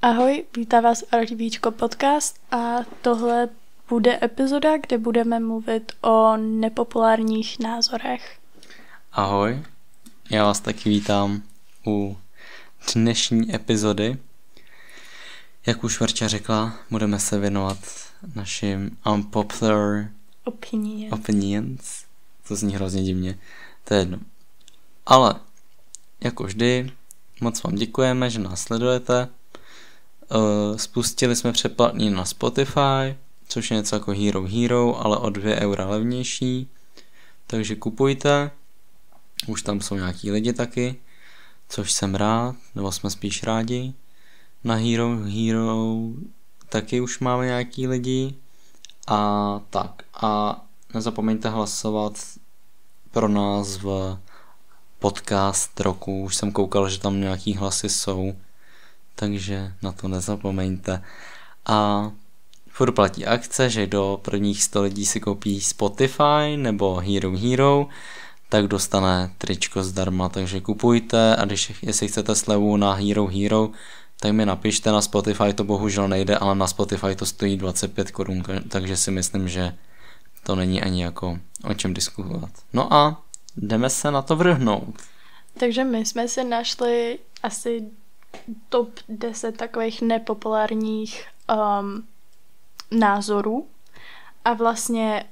Ahoj, vítá vás RTVčko podcast a tohle bude epizoda, kde budeme mluvit o nepopulárních názorech. Ahoj, já vás taky vítám u dnešní epizody. Jak už Verča řekla, budeme se věnovat našim unpopular opinions. To zní hrozně divně, to je jedno. Ale, jako vždy, moc vám děkujeme, že nás sledujete. Spustili jsme předplatný na Spotify, což je něco jako Hero, ale o 2 eura levnější. Takže kupujte. Už tam jsou nějaký lidi taky, což jsem rád, nebo jsme spíš rádi. Na Hero taky už máme nějaký lidi. A tak. A nezapomeňte hlasovat pro nás v podcast roku. Už jsem koukal, že tam nějaký hlasy jsou. Takže na to nezapomeňte. A furt platí akce, že do prvních 100 lidí si koupí Spotify nebo Hero, tak dostane tričko zdarma, takže kupujte a jestli chcete slevu na Hero, tak mi napište. Na Spotify to bohužel nejde, ale na Spotify to stojí 25 korun, takže si myslím, že to není ani jako o čem diskutovat. No a jdeme se na to vrhnout. Takže my jsme si našli asi top 10 takových nepopulárních názorů a vlastně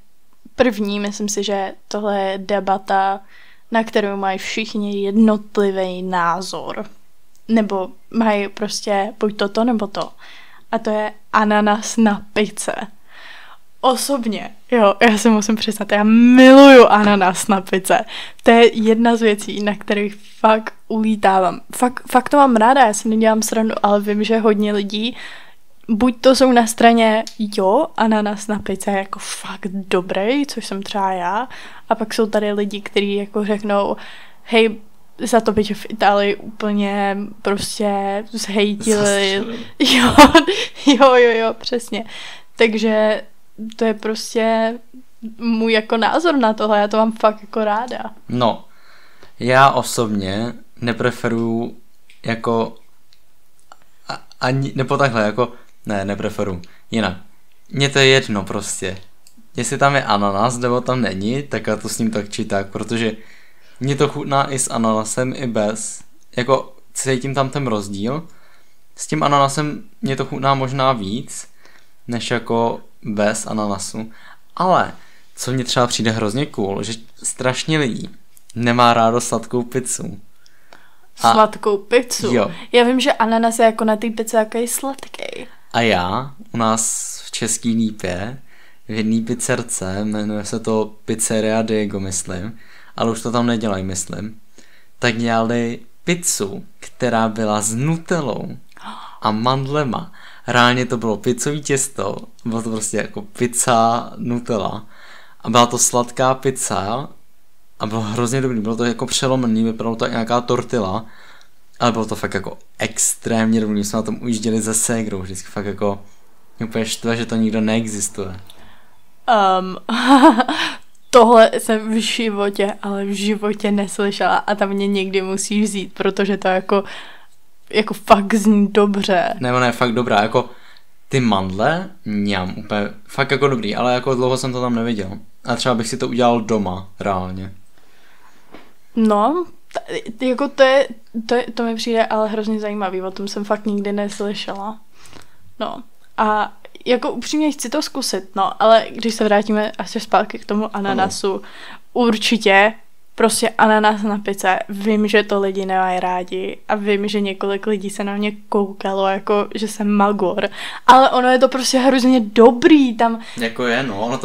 první, myslím si, že tohle je debata, na kterou mají všichni jednotlivý názor. Nebo mají prostě buď to nebo to. A to je ananas na pizze. Osobně, já se musím přiznat, já miluju ananas na pizze. To je jedna z věcí, na kterých fakt ulítávám. Fakt to mám ráda, já si nedělám srandu, ale vím, že hodně lidí buď to jsou na straně ananas na pizze je jako fakt dobrý, což jsem třeba já, a pak jsou tady lidi, kteří jako řeknou, hej, za to byť v Itálii úplně prostě zhejtili. Jo, přesně. Takže to je prostě můj jako názor na tohle, já to mám fakt jako ráda. No, já osobně nepreferuju jako ani, nebo takhle, jako nepreferuju, jinak. Mně to je jedno prostě. Jestli tam je ananas, nebo tam není, tak já to s ním tak či tak, protože mně to chutná i s ananasem, i bez. Jako cítím tam ten rozdíl. S tím ananasem mně to chutná možná víc, než jako bez ananasu. Ale, co mně třeba přijde hrozně cool, že strašně lidí nemá rádo sladkou pizzu. Sladkou pizzu? Jo. Já vím, že ananas je jako na té pizze jaký sladký. A já, u nás v Český Lípě, v jedné pizzerce, jmenuje se to Pizzeria Diego, myslím, ale už to tam nedělají, myslím, tak dělali pizzu, která byla s nutellou a mandlema. Reálně to bylo pizzový těsto, bylo to prostě jako pizza nutella a byla to sladká pizza a bylo hrozně dobrý, bylo to jako přelomený, vypadalo to nějaká tortilla, ale bylo to fakt jako extrémně dobrý, jsme na tom ujížděli ze ségrou, vždycky fakt jako úplně štve, že to nikdo neexistuje. Tohle jsem v životě neslyšela a tam mě někdy musí vzít, protože to jako fakt zní dobře. Ne, fakt dobrá, jako ty mandle, úplně fakt jako dobrý, ale jako dlouho jsem to tam neviděl. A třeba bych si to udělal doma, reálně. No, jako to mi přijde ale hrozně zajímavý, o tom jsem fakt nikdy neslyšela. No, a jako upřímně chci to zkusit, no, ale když se vrátíme asi zpátky k tomu ananasu, určitě prostě ananas na pizze, vím, že to lidi nemají rádi a vím, že několik lidí se na mě koukalo, jako, že jsem magor, ale ono je to prostě hrozně dobrý tam. Jako je, no,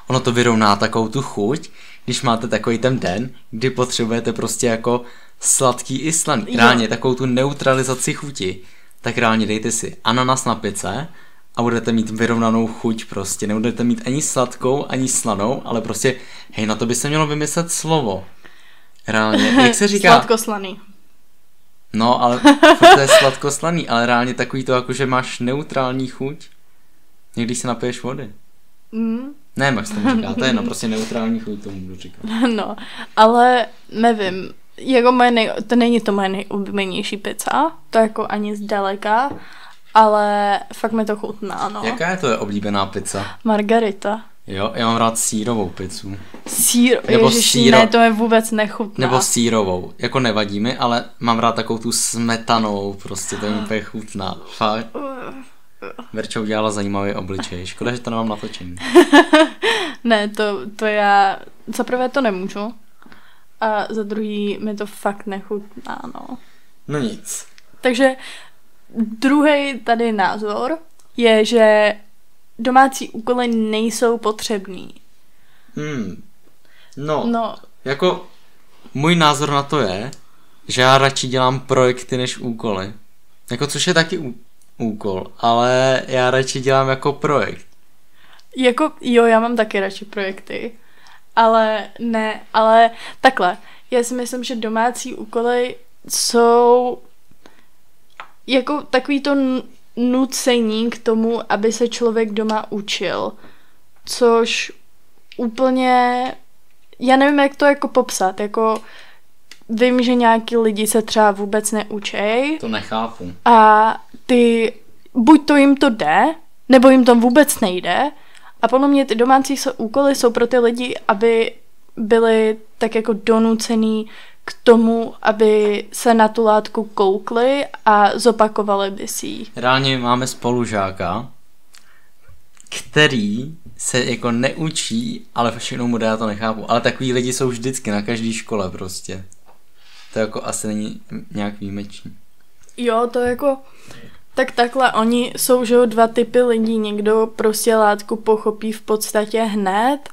ono to vyrovná takovou tu chuť, když máte takový ten den, kdy potřebujete prostě jako sladký i slaný, reálně takovou tu neutralizaci chuti, tak reálně dejte si ananas na pizze a budete mít vyrovnanou chuť prostě, nebudete mít ani sladkou, ani slanou, ale prostě, hej, na to by se mělo vymyslet slovo. Reálně, jak se říká? Sladkoslaný. No, ale to je sladkoslaný, ale reálně takový to, jako že máš neutrální chuť, někdy si napiješ vody. Ne, Max tomu říká, to je prostě neutrální chuť, tomu budu říkat. No, ale nevím, jako to není to moje nejoblíbenější pizza, to jako ani zdaleka, ale fakt mi to chutná, no. Jaká je to oblíbená pizza? Margarita. Jo, já mám rád sýrovou pizzu. Ježiši, ne, to mi vůbec nechutná. Nebo sýrovou, jako nevadí mi, ale mám rád takovou tu smetanovou, prostě to mi úplně chutná. Fakt. Verča udělala zajímavý obličej, škoda, že to nemám natočený. Ne, to já za prvé to nemůžu a za druhý mi to fakt nechutná, no. No nic. Takže druhý tady názor je, že domácí úkoly nejsou potřebný. No, jako můj názor na to je, že já radši dělám projekty než úkoly. Jako což je taky úkol, ale já radši dělám jako projekt. Jako, jo, já mám taky radši projekty, ale takhle. Já si myslím, že domácí úkoly jsou jako takový to nucení k tomu, aby se člověk doma učil. Což úplně, já nevím, jak to jako popsat, jako vím, že nějaký lidi se třeba vůbec neučej. To nechápu. A ty, buď to jim to jde, nebo jim to vůbec nejde. A podle mě ty domácí úkoly jsou pro ty lidi, aby byli tak jako donucený k tomu, aby se na tu látku koukli a zopakovali by si ji. Reálně máme spolužáka, který se jako neučí, ale všechno mu dá, já to nechápu. Ale takový lidi jsou vždycky na každé škole prostě. To jako asi není nějak výjimečný. Jo, to jako, tak takhle, oni jsou, že dva typy lidí. Někdo prostě látku pochopí v podstatě hned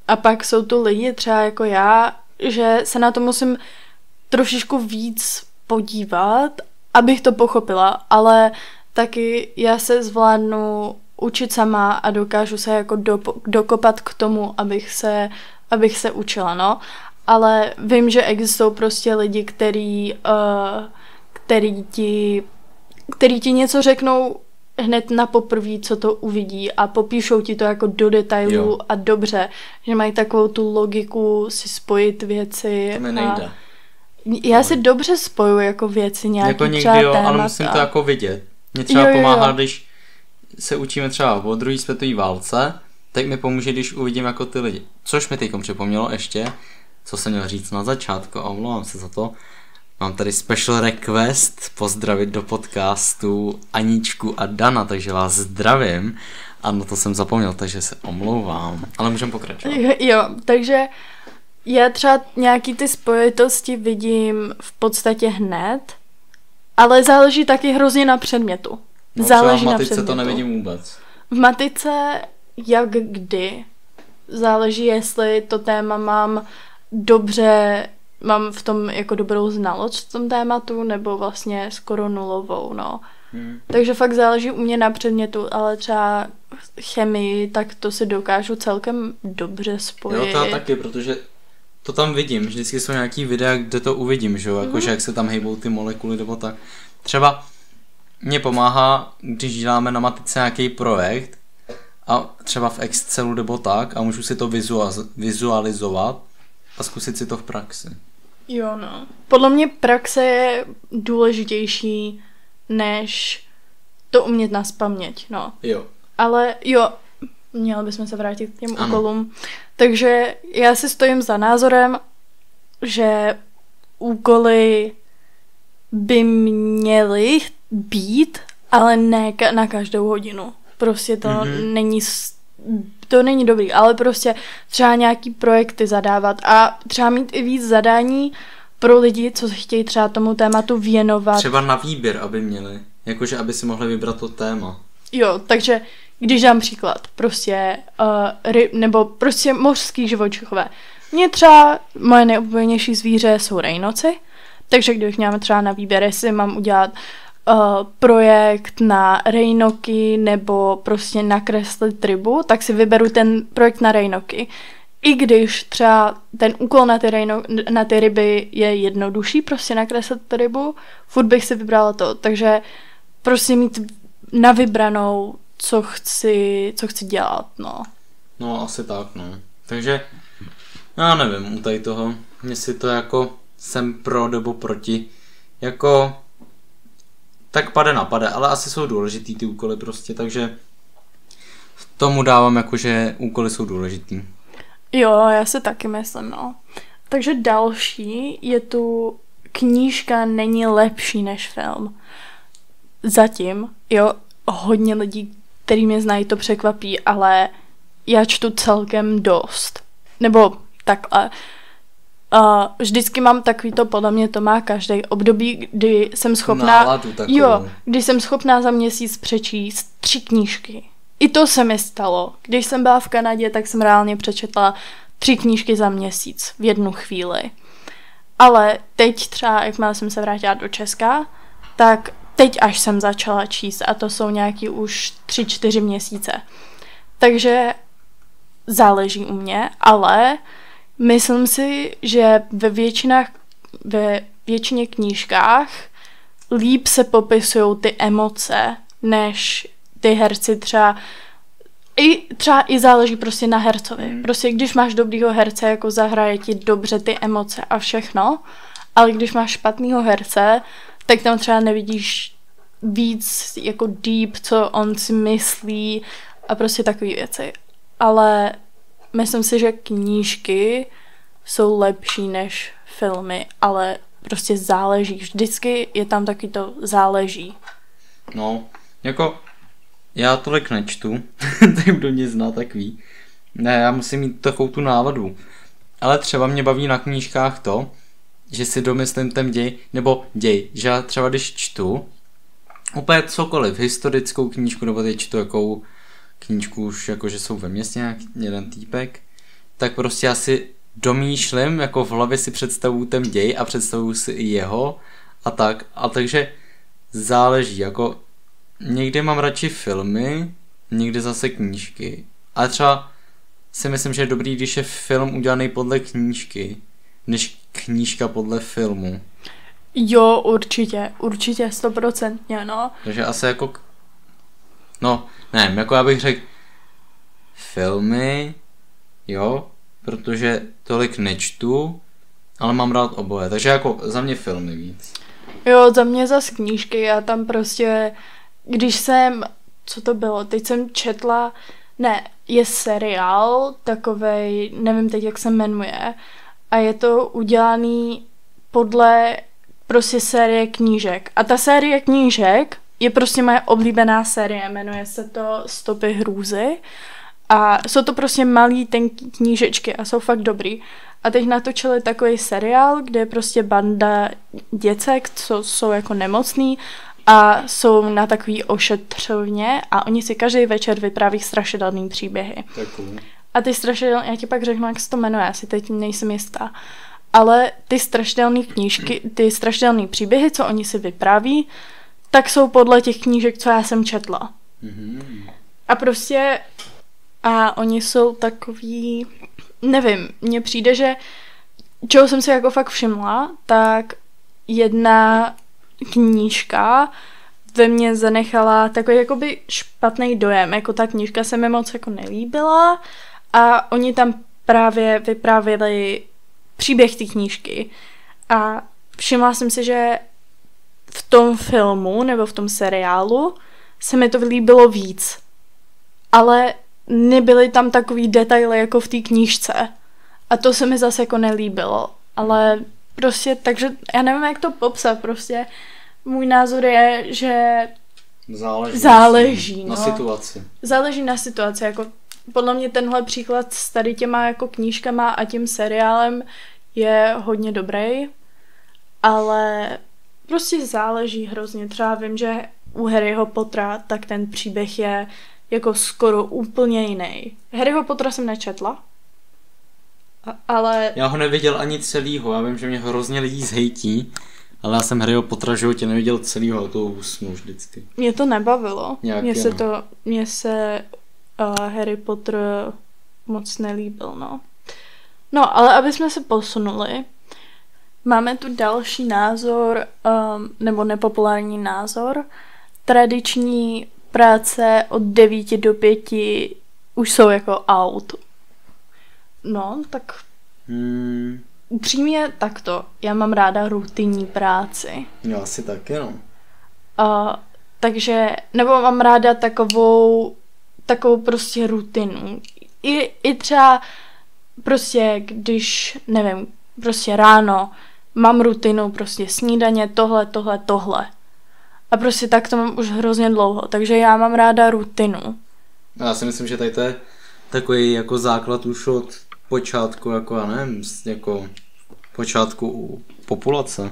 a pak jsou tu lidi třeba jako já, že se na to musím trošičku víc podívat, abych to pochopila, ale taky já se zvládnu učit sama a dokážu se jako dokopat k tomu, abych se učila, no. Ale vím, že existují prostě lidi, který ti něco řeknou hned na poprvé, co to uvidí a popíšou ti to jako do detailu jo. A dobře, že mají takovou tu logiku si spojit věci. To mi nejde. Já si dobře spojuji jako věci nějaký jako někdy třeba jo, témata. ale musím to jako vidět. Mně třeba pomáhá, když se učíme třeba o druhé světové válce, tak mi pomůže, když uvidím jako ty lidi. Což mi teďkom připomnělo ještě, co jsem měl říct na začátku, a omlouvám se za to. Mám tady special request pozdravit do podcastu Aničku a Dana, takže vás zdravím. A na to jsem zapomněl, takže se omlouvám. Ale můžeme pokračovat. Jo, takže já třeba nějaký ty spojitosti vidím v podstatě hned, ale záleží taky hrozně na předmětu. No, záleží třeba v na matice předmětu. to nevidím vůbec. V matice jak kdy. Záleží, jestli to téma mám v tom jako dobrou znalost v tom tématu, nebo vlastně skoro nulovou, no. Takže fakt záleží u mě na předmětu, ale třeba chemii, tak to si dokážu celkem dobře spojit. Jo, to já taky, protože to tam vidím. Vždycky jsou nějaký videa, kde to uvidím, že jo, jakože jak se tam hejbou ty molekuly nebo tak. Třeba mě pomáhá, když děláme na matice nějaký projekt a třeba v Excelu nebo tak a můžu si to vizualizovat a zkusit si to v praxi. Jo, no. Podle mě praxe je důležitější, než to umět nazpaměť, no. Jo. Ale jo, měli bychom se vrátit k těm úkolům. Takže já si stojím za názorem, že úkoly by měly být, ale ne na každou hodinu. Prostě to není dobrý, ale prostě třeba nějaký projekty zadávat a třeba mít i víc zadání pro lidi, co se chtějí třeba tomu tématu věnovat. Třeba na výběr, aby měli. Jakože, aby si mohli vybrat to téma. Jo, takže když dám příklad, prostě nebo prostě mořský živočichové. Mně třeba moje nejoblíbenější zvíře jsou rejnoci, takže když máme třeba na výběr, jestli mám udělat projekt na rejnoky nebo prostě nakreslit rybu, tak si vyberu ten projekt na rejnoky. I když třeba ten úkol na ty ryby je jednodušší, prostě nakreslit rybu, furt bych si vybrala to. Takže prostě mít na vybranou, co chci dělat, no. No, asi tak, no. Takže, já nevím, u tady toho, jestli to jako jsem pro nebo proti. Jako, tak pade na pade, ale asi jsou důležitý ty úkoly prostě, takže tomu dávám jako, že úkoly jsou důležitý. Jo, já si taky myslím, no. Takže další je tu knížka není lepší než film. Zatím, jo, hodně lidí, který mě znají, to překvapí, ale já čtu celkem dost. Nebo takhle. Vždycky mám takový to, podle mě to má každý období, kdy jsem schopná... Kdy jsem schopná za měsíc přečíst 3 knížky. I to se mi stalo. Když jsem byla v Kanadě, tak jsem reálně přečetla 3 knížky za měsíc v jednu chvíli. Ale teď třeba, jakmile jsem se vrátila do Česka, tak teď až jsem začala číst a to jsou nějaký už 3-4 měsíce. Takže záleží u mě, ale myslím si, že ve většině knížkách líp se popisují ty emoce, než ty herci třeba i záleží prostě na hercovi. Prostě když máš dobrýho herce, jako zahraje ti dobře ty emoce a všechno, ale když máš špatného herce, tak tam třeba nevidíš víc jako deep, co on si myslí a prostě takové věci. Ale myslím si, že knížky jsou lepší než filmy, ale prostě záleží. Vždycky je tam taky to záleží. No, jako já tolik nečtu, tak kdo mě zná, tak ví. Ne, já musím mít takovou tu náladu. Ale třeba mě baví na knížkách to, že si domyslím ten děj, že já třeba když čtu úplně cokoliv, historickou knížku, nebo teď čtu jakou knížku už jako, že jsou ve městě nějak jeden týpek, tak prostě já si domýšlím, jako v hlavě si představuju ten děj a představuju si i jeho a tak. A takže záleží, jako někdy mám radši filmy, někdy zase knížky. Ale třeba si myslím, že je dobrý, když je film udělaný podle knížky, než knížka podle filmu. Jo, určitě 100%, no. Takže asi jako, no, ne, jako já bych řekl filmy, jo, protože tolik nečtu, ale mám rád oboje, takže jako za mě filmy víc. Jo, za mě zas knížky, já tam prostě, když jsem, co to bylo, teď jsem četla, je seriál takovej, nevím teď, jak se jmenuje, a je to udělaný podle prostě série knížek. A ta série knížek je prostě moje oblíbená série, jmenuje se to Stopy hrůzy a jsou to prostě malý tenký knížečky a jsou fakt dobrý. A teď natočili takový seriál, kde je prostě banda děcek, co jsou jako nemocný a jsou na takový ošetřovně a oni si každý večer vypráví strašidelný příběhy. Takový. A ty strašidelné, já ti pak řeknu, jak se to jmenuje, asi teď nejsem jistá. Ale ty strašidelné knížky, ty strašidelné příběhy, co oni si vypráví, tak jsou podle těch knížek, co já jsem četla. Mm-hmm. A prostě, a oni jsou takový, nevím, mně přijde, že čeho jsem si jako fakt všimla, tak jedna knížka ve mně zanechala takový jakoby špatný dojem, jako ta knížka se mi moc jako nelíbila a oni tam právě vyprávěli příběh té knížky a všimla jsem si, že v tom filmu nebo v tom seriálu se mi to líbilo víc, ale nebyly tam takový detaily jako v té knížce a to se mi zase jako nelíbilo, ale prostě, takže já nevím, jak to popsat, prostě můj názor je, že záleží na situaci. Záleží na situaci, jako podle mě tenhle příklad s tady těma jako knížkama a tím seriálem je hodně dobrý, ale prostě záleží hrozně. Třeba vím, že u Harryho Pottera tak ten příběh je jako skoro úplně jiný. Harryho Pottera jsem nečetla, ale... Já ho neviděl ani celýho, já vím, že mě hrozně lidí zhejtí, ale já jsem Harryho Pottera v životě neviděl celýho, to usnu vždycky. Mě to nebavilo. Nějak Mně se Harry Potter moc nelíbil, no. No, ale aby jsme se posunuli, máme tu další názor, nebo nepopulární názor. Tradiční práce od 9 do 5 už jsou jako out. No, tak upřímně takto. Já mám ráda rutinní práci. Já asi taky, no. Takže, nebo mám ráda takovou prostě rutinu. I třeba prostě, když, nevím, prostě ráno mám rutinu, prostě snídaně, tohle. A prostě tak to mám už hrozně dlouho, takže já mám ráda rutinu. Já si myslím, že tady to je takový jako základ už od počátku, jako já nevím, jako počátku populace.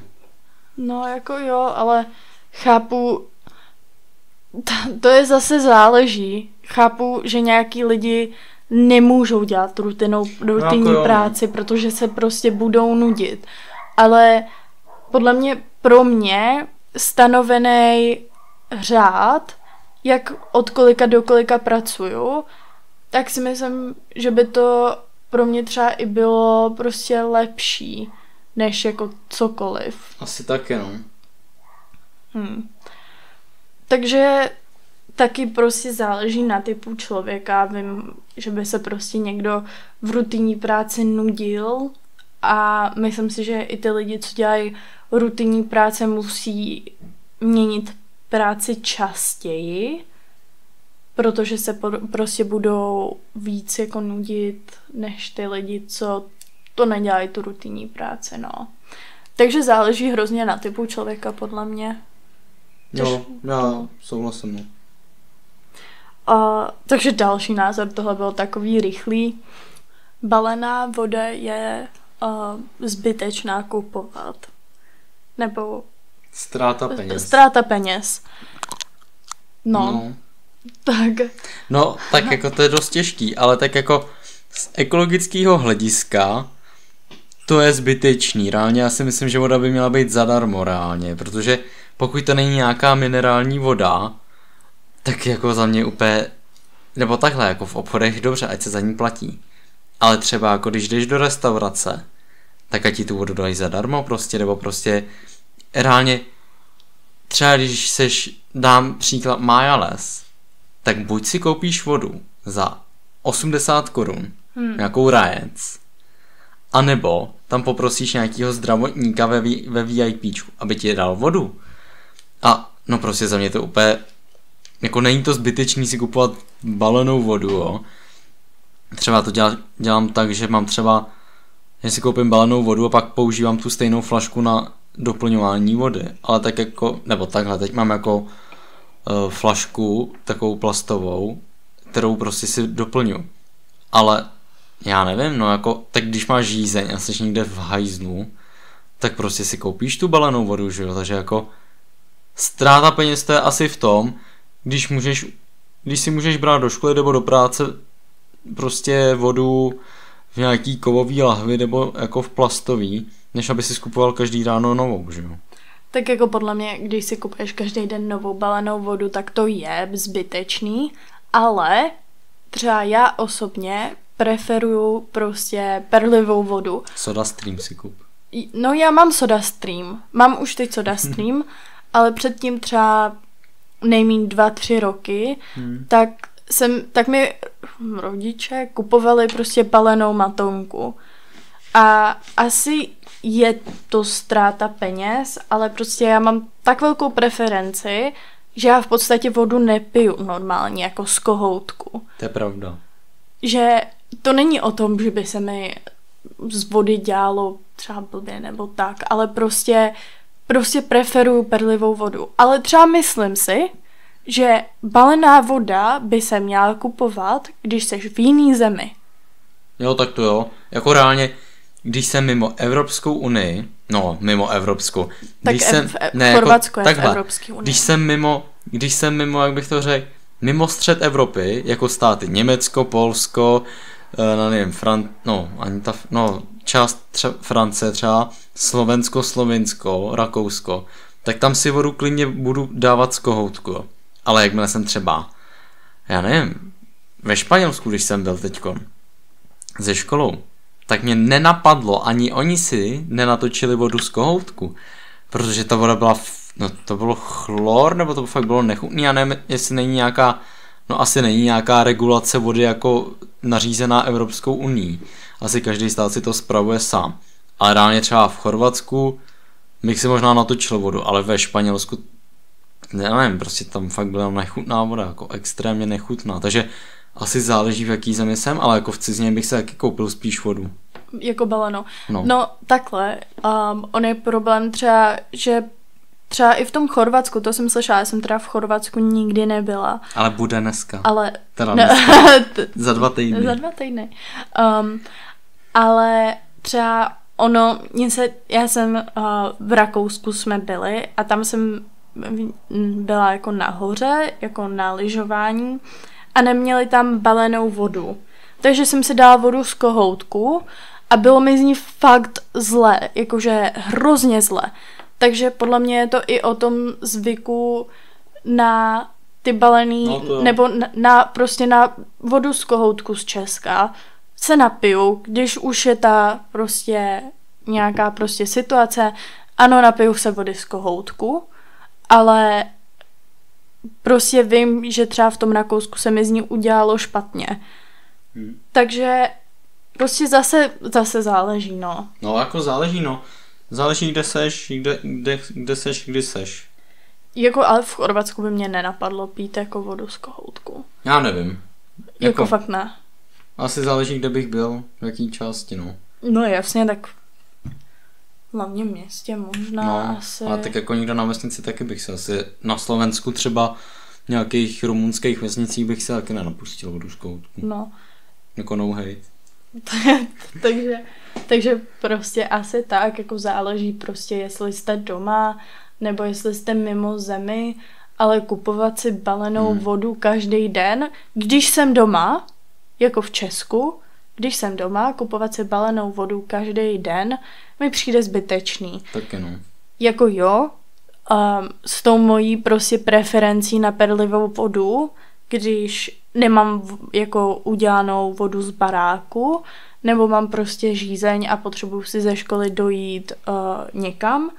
No jako jo, ale chápu, to je zase záleží. Chápu, že nějaký lidi nemůžou dělat rutinní jako práci, protože se prostě budou nudit. Ale podle mě, pro mě stanovený řád, jak od kolika do kolika pracuju, tak si myslím, že by to pro mě třeba i bylo prostě lepší, než jako cokoliv. Asi taky, no. Takže taky prostě záleží na typu člověka. Vím, že by se prostě někdo v rutinní práci nudil a myslím si, že i ty lidi, co dělají rutinní práce, musí měnit práci častěji, protože se prostě budou víc jako nudit než ty lidi, co to nedělají tu rutinní práci, no. Takže záleží hrozně na typu člověka, podle mě. Jo, já souhlasím, no. Takže další názor, tohle bylo takový rychlý. Balená voda je zbytečná kupovat. Nebo Ztráta peněz. No. Tak jako to je dost těžký, ale tak jako z ekologického hlediska to je zbytečný. Reálně já si myslím, že voda by měla být zadarmo reálně, protože pokud to není nějaká minerální voda, tak jako za mě úplně, nebo takhle, jako v obchodech dobře, ať se za ní platí. Ale třeba jako když jdeš do restaurace, tak ať ti tu vodu dají zadarmo prostě, nebo prostě reálně třeba když dám příklad Majales, tak buď si koupíš vodu za 80 korun, nějakou Rajec, anebo tam poprosíš nějakýho zdravotníka ve VIPčku, aby ti dal vodu. A no prostě za mě to úplně, jako není to zbytečný si kupovat balenou vodu, jo. Třeba to dělám tak, že mám třeba, že si koupím balenou vodu a pak používám tu stejnou flašku na doplňování vody, ale tak jako, nebo takhle, teď mám jako flašku takovou plastovou, kterou prostě si doplňu. Ale já nevím, no jako, tak když máš žízeň a jsi někde v hajzlu, tak prostě si koupíš tu balenou vodu, že jo, takže jako ztráta peněz to je asi v tom, když si můžeš brát do školy nebo do práce prostě vodu v nějaký kovový lahvi nebo jako v plastový, než aby si skupoval každý ráno novou, že jo. Tak jako podle mě, když si kupuješ každý den novou balenou vodu, tak to je zbytečný, ale třeba já osobně preferuju prostě perlivou vodu. SodaStream si kup. No já mám SodaStream. Mám už teď SodaStream, ale předtím třeba nejmíň 2-3 roky, tak mi rodiče kupovali prostě balenou matonku. A asi je to ztráta peněz, ale prostě já mám tak velkou preferenci, že já v podstatě vodu nepiju normálně jako z kohoutku. To je pravda. Že to není o tom, že by se mi z vody dělalo třeba blbě nebo tak, ale prostě preferuju perlivou vodu. Ale třeba myslím si, že balená voda by se měla kupovat, když seš v jiný zemi. Jo, tak to jo. Jako reálně, když jsem mimo Evropskou unii, mimo Evropskou. Tak Chorvatsko je v Evropské unii. Když jsem mimo, jak bych to řekl, mimo střed Evropy, jako státy Německo, Polsko, nevím, část Francie třeba, Slovinsko, Rakousko, tak tam si vodu klidně budu dávat z kohoutku. Ale jakmile jsem třeba, já nevím, ve Španělsku, když jsem byl teďkon ze školou, tak mě nenapadlo, ani oni si nenatočili vodu z kohoutku, protože ta voda byla, to bylo chlor, nebo to fakt bylo nechutný, já nevím, jestli není nějaká, asi není nějaká regulace vody jako nařízená Evropskou unii. Asi každý stát si to spravuje sám. Ale reálně třeba v Chorvatsku bych si možná natočil vodu, ale ve Španělsku já nevím, prostě tam fakt byla nechutná voda, jako extrémně nechutná, takže asi záleží v jaký zemi jsem, ale jako v cizině bych se taky koupil spíš vodu. Jako baleno. No takhle, on je problém třeba, že třeba i v tom Chorvatsku, to jsem slyšela, já jsem teda v Chorvatsku nikdy nebyla. Ale bude dneska. Ale... Teda dneska. Za 2 týdny. Za 2 týdny. Ale třeba já jsem v Rakousku jsme byli a tam jsem byla jako nahoře, jako na lyžování a neměli tam balenou vodu. Takže jsem si dala vodu z kohoutku a bylo mi z ní fakt zle, jakože hrozně zle. Takže podle mě je to i o tom zvyku na ty balený, nebo prostě na vodu z kohoutku z Česka se napiju, když už je ta prostě nějaká prostě situace, ano, napiju se vody z kohoutku, ale prostě vím, že třeba v tom Rakousku se mi z ní udělalo špatně. Takže prostě zase záleží, no. No, jako záleží, no. Záleží, kde seš, kde seš, kdy seš. Jako, ale v Chorvatsku by mě nenapadlo pít jako vodu z kohoutku. Já nevím. Jako fakt ne. Asi záleží, kde bych byl, v jaký části, no. No jasně, tak v hlavním městě možná no, asi. Ale tak jako někdo na vesnici taky bych se asi, na Slovensku třeba v nějakých rumunských vesnicích bych se taky nenapustil vodu z kohoutku. No. Jako no hate. takže prostě asi tak, jako záleží prostě, jestli jste doma, nebo jestli jste mimo zemi, ale kupovat si balenou vodu každý den, když jsem doma, jako v Česku, když jsem doma, kupovat si balenou vodu každý den, mi přijde zbytečný. Taky no. Jako jo, s tou mojí prostě preferencí na perlivou vodu, když nemám jako udělanou vodu z baráku, nebo mám prostě žízeň a potřebuji si ze školy dojít někam,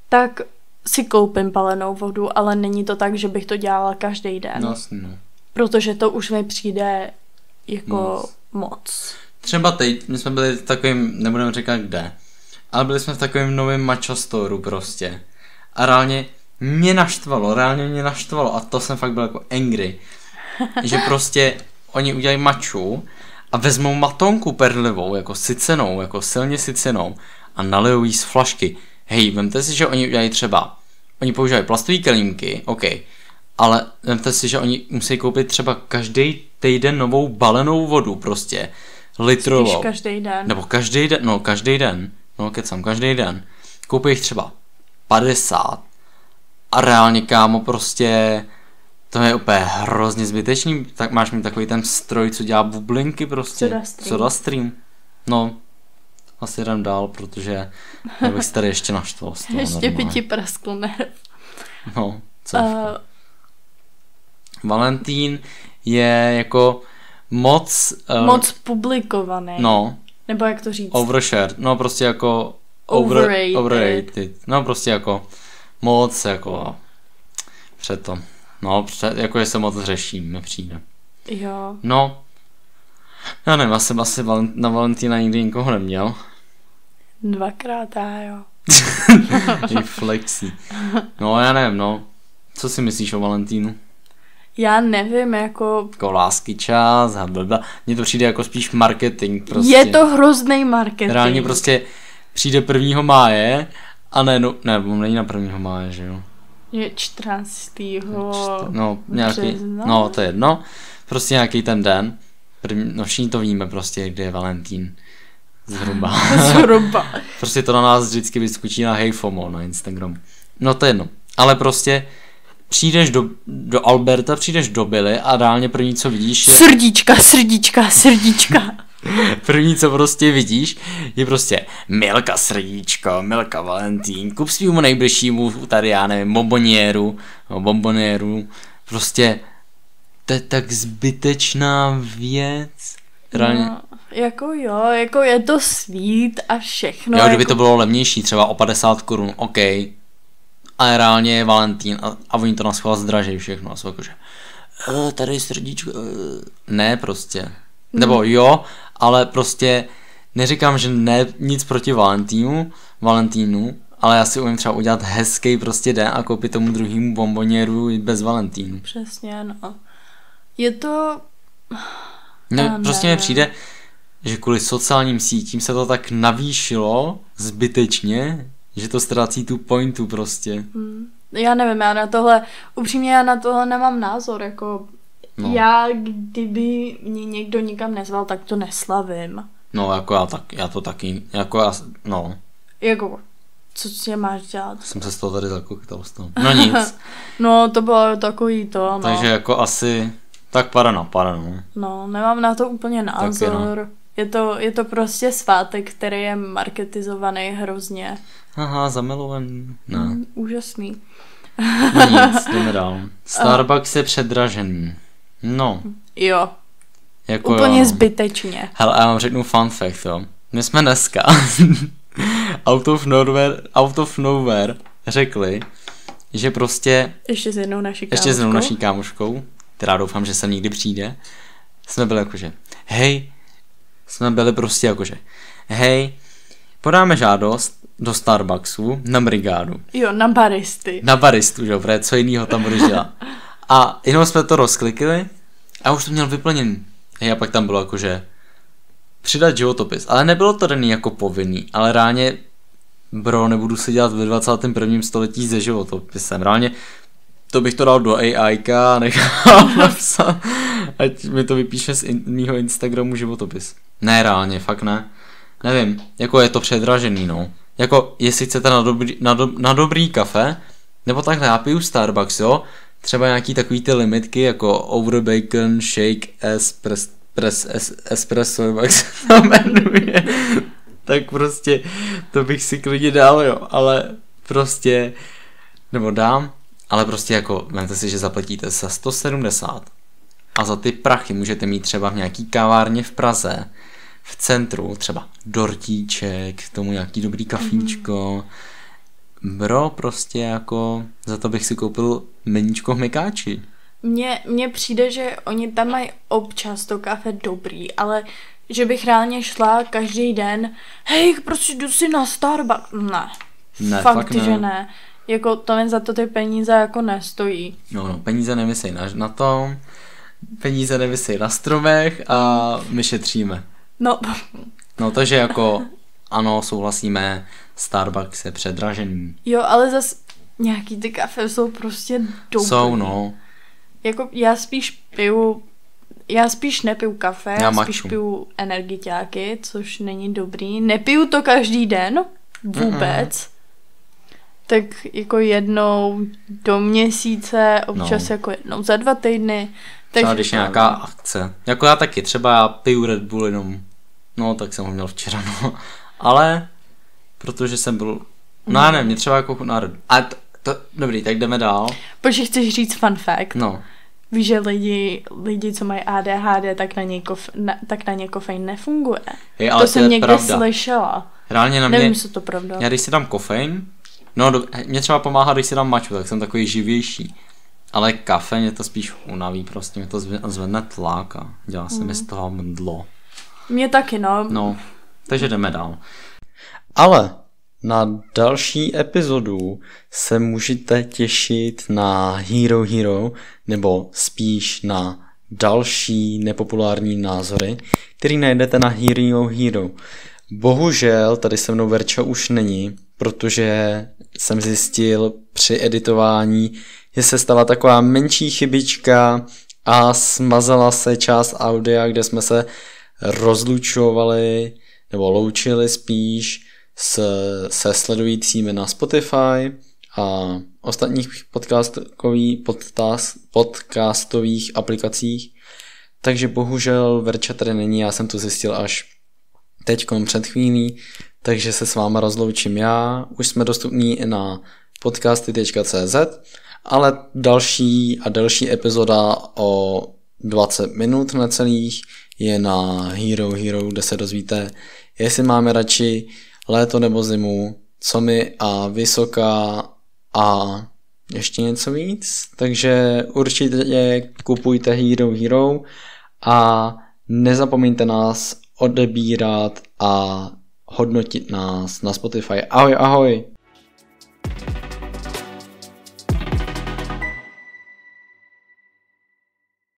tak si koupím balenou vodu, ale není to tak, že bych to dělala každý den. Vlastně, no. Protože to už mi přijde jako moc. Třeba teď, my jsme byli v takovým, nebudeme říkat kde, ale byli jsme v takovém novém macho storu prostě. A reálně mě naštvalo a to jsem fakt byl jako angry. Že prostě oni udělají maču a vezmou matonku perlivou, jako sycenou, jako silně sycenou a nalijou jí z flašky. Hej, vemte si, že oni udělají třeba, oni používají plastové kelímky, ok, ale vemte si, že oni musí koupit třeba každý týden novou balenou vodu prostě, litrovou. Spíš každý den. Nebo každý den, každý den. Koupí jich třeba 50 a reálně, kámo, prostě to je úplně hrozně zbytečný, tak máš mít takový ten stroj, co dělá bublinky prostě. SodaStream. No, asi jdem dál, protože já bych se tady ještě naštval z toho. Ještě by ti praskl nerv. No, co Valentín je jako moc publikovaný. No. Nebo jak to říct? Overshared. No prostě jako overrated. No prostě jako moc jako přeto. No, jako že se moc řeším, mi přijde. Jo. No, já nevím, já jsem asi na Valentína nikdy nikoho neměl. 2krát, jo. Flexi. No, já nevím, no. Co si myslíš o Valentínu? Já nevím, jako lásky čas a blablabla. Mně to přijde jako spíš marketing prostě. Je to hrozný marketing. Reálně prostě přijde 1. máje a ne, není na 1. máje, že jo? Je 14. No, nějaký, no to je jedno. Prostě nějaký ten den. Všichni to víme prostě, kde je Valentín. Zhruba. Prostě to na nás vždycky vyskočí na HeyFOMO na Instagram. No to je jedno. Ale prostě přijdeš do Alberta, přijdeš do Billy a reálně první, co vidíš je... Srdíčka. První, co prostě vidíš, je prostě Milka srdíčko, Milka Valentín, kup svýmu nejbližšímu tady, já nevím, bombonieru. Prostě to je tak zbytečná věc. Reálně... No, jako jo, jako je to sweet a všechno. Jo, jako... kdyby to bylo levnější, třeba o 50 korun, ok. Ale reálně je Valentín a oni to na schvál zdražejí všechno. A jsou jakože, tady je srdíčko. Ne prostě. Nebo jo, ale prostě neříkám, že ne nic proti Valentínu, ale já si umím třeba udělat hezký prostě den a koupit tomu druhému bonboněru bez Valentínu. Přesně, no. Je to... No, prostě mi přijde, že kvůli sociálním sítím se to tak navýšilo zbytečně, že to ztrácí tu pointu prostě. Já nevím, upřímně já na tohle nemám názor, jako já, kdyby mě někdo nikam nezval, tak to neslavím. No, jako já to taky, no. Jako, co si máš dělat? Jsem se z toho tady zakoktal z toho. No nic. No, to bylo takový to, no. Takže jako asi, tak pada, no. No, nemám na to úplně názor. Taky, no. Je to prostě svátek, který je marketizovaný hrozně. Aha, zamilovaný. Ne. Úžasný. No nic, jdeme dál. Starbucks je předražený. No. Jo. Jako úplně zbytečně. Hele, já vám řeknu fun fact, jo. My jsme dneska out of nowhere řekli, že prostě ještě s jednou naší kámoškou, která doufám, že sem nikdy přijde, jsme byli jakože hej, podáme žádost do Starbucksu na brigádu. Jo, na baristy. Na baristu, že jo, protože co jinýho tam budeš dělat. A jenom jsme to rozklikli a už to měl vyplněný. Hej, a pak tam bylo jakože přidat životopis. Ale nebylo to daný jako povinný, ale reálně nebudu si dělat ve 21. století se životopisem. Reálně to bych to dal do AIka a nechal napsat, ať mi to vypíše z mýho Instagramu životopis. Ne, reálně, fakt ne. Nevím, jako je to předražený, no. Jako, jestli chcete na dobrý kafe, nebo takhle, já piju Starbucks, jo, třeba nějaký takový ty limitky, jako over bacon, shake, espresso, jak se to jmenuje, tak prostě to bych si klidně dal, jo, ale prostě, nebo dám, ale prostě jako, vemte si, že zaplatíte za 170 a za ty prachy můžete mít třeba v nějaký kavárně v Praze, v centru, třeba dortíček, k tomu nějaký dobrý kafíčko. Bro, prostě jako za to bych si koupil meníčko v Mekáči. Mně přijde, že oni tam mají občas to kafe dobrý, ale že bych reálně šla každý den, hej, prostě jdu si na Starbucks. Ne, fakt ne. Že ne. Jako to jen za to ty peníze jako nestojí. No, peníze nevisej na tom, peníze nevisej na stromech a my šetříme. No, takže jako ano, souhlasíme, Starbucks je předražený. Jo, ale zas nějaký ty kafe jsou prostě dobrý. Jsou, no. Jako já spíš nepiju kafe, já spíš piju energiťáky, což není dobrý. Nepiju to každý den, vůbec. Tak jako jednou do měsíce, občas jako jednou za 2 týdny. Třeba když nějaká akce. Jako já taky, třeba já piju Red Bull jenom, no tak jsem ho měl včera, no. Ale, protože jsem byl, no já nevím, mě třeba jako na Red Bull. A dobrý, tak jdeme dál. Protože chceš říct fun fact. No. Víš, že lidi, co mají ADHD, tak na ně kofein nefunguje. To jsem někde slyšela. Reálně na mě, nevím, co to pravda. Já když si dám kofein, mě třeba pomáhá, když si dám maču, tak jsem takový živější. Ale kafe mě to spíš unaví, prostě mě to zvedne tlak a dělá se mi z toho mdlo. Mě taky, no. No, takže jdeme dál. Ale na další epizodu se můžete těšit na Hero Hero, nebo spíš na další nepopulární názory, který najdete na Hero Hero. Bohužel tady se mnou Verča už není, protože jsem zjistil při editování, že se stala taková menší chybička a smazala se část audia, kde jsme se rozlučovali, nebo loučili spíš se sledujícími na Spotify a ostatních podcastových aplikacích. Takže bohužel Verča tady není, já jsem to zjistil až teďkom před chvílí, takže se s váma rozloučím já. Už jsme dostupní i na podcasty.cz, ale další epizoda o 20 minut necelých je na Hero Hero, kde se dozvíte, jestli máme radši léto nebo zimu, co my a vysoká a ještě něco víc. Takže určitě kupujte Hero Hero a nezapomeňte nás odebírat a hodnotit nás na Spotify. Ahoj, ahoj!